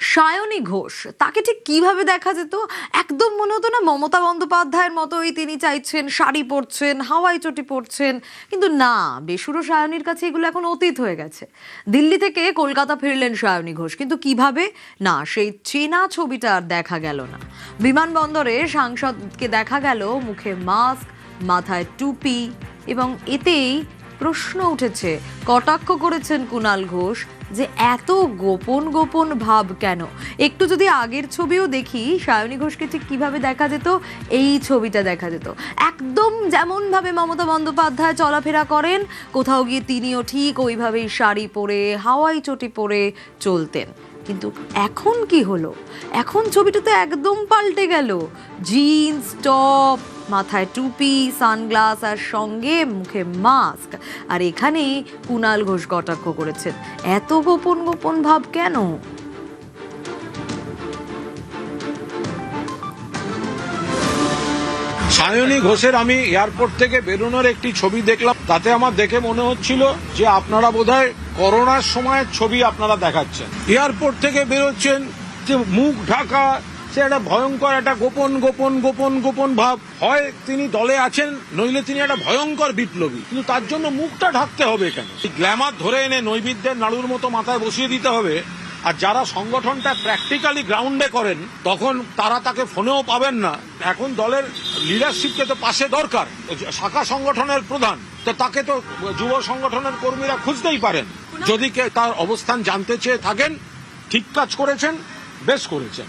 সায়নী ঘোষ তাকে ঠিক কিভাবে দেখা যেত? একদম মনে হতো না মমতা বন্দ্যোপাধ্যায়ের মতোই তিনি চাইছেন, শাড়ি পরছেন, হাওয়াই চটি পরছেন। কিন্তু না, বেসুরো সায়নীর কাছে এগুলো এখন অতীত হয়ে গেছে। দিল্লি থেকে কলকাতা ফিরলেন সায়নী ঘোষ, কিন্তু কিভাবে? না, সেই চেনা ছবিটা আর দেখা গেল না। বিমানবন্দরে সাংসদকে দেখা গেল মুখে মাস্ক, মাথায় টুপি, এবং এতেই প্রশ্ন উঠেছে, কটাক্ষ করেছেন কুণাল ঘোষ যে এত গোপন গোপন ভাব কেন। একটু যদি আগের ছবিও দেখি, সায়নী ঘোষকে ঠিক কিভাবে দেখা যেত, এই ছবিটা দেখা যেত একদম যেমন ভাবে মমতা বন্দ্যোপাধ্যায় চলাফেরা করেন, কোথাও গিয়ে তিনিও ঠিক ওইভাবেই শাড়ি পরে, হাওয়াই চটি পরে চলতেন। কিন্তু এখন কি হলো? এখন ছবিটা তো একদম পাল্টে গেল। জিন্স, টপ, মাথায় টুপি, সানগ্লাস, আর সঙ্গে মুখে মাস্ক। আর এখানে কুণাল ঘোষ কটাক্ষ করেছেন, এত গোপন গোপন ভাব কেন? সায়নী ঘোষের আমি এয়ারপোর্ট থেকে বেরোনোর একটি ছবি দেখলাম, তাতে আমার দেখে মনে হচ্ছিল যে আপনারা বোধহয় করোনার সময়ের ছবি আপনারা দেখাচ্ছেন। এয়ারপোর্ট থেকে বেরোচ্ছেন, যে মুখ ঢাকা, সে একটা ভয়ঙ্কর একটা গোপন গোপন গোপন গোপন ভাব। হয় তিনি দলে আছেন, নইলে তিনি একটা ভয়ঙ্কর বিপ্লবী, কিন্তু তার জন্য মুখটা ঢাকতে হবে কেন? গ্ল্যামার ধরে এনে নৈবেদ্যের নাড়ুর মতো মাথায় বসিয়ে দিতে হবে। আর যারা সংগঠনটা প্র্যাকটিক্যালি গ্রাউন্ডে করেন, তখন তারা তাকে ফোনেও পাবেন না। এখন দলের লিডারশিপকে তো পাশে দরকার, শাখা সংগঠনের প্রধান, তো তাকে তো যুব সংগঠনের কর্মীরা খুঁজতেই পারেন। যদি তার অবস্থান জানতে চেয়ে থাকেন, ঠিক কাজ করেছেন, বেশ করেছেন।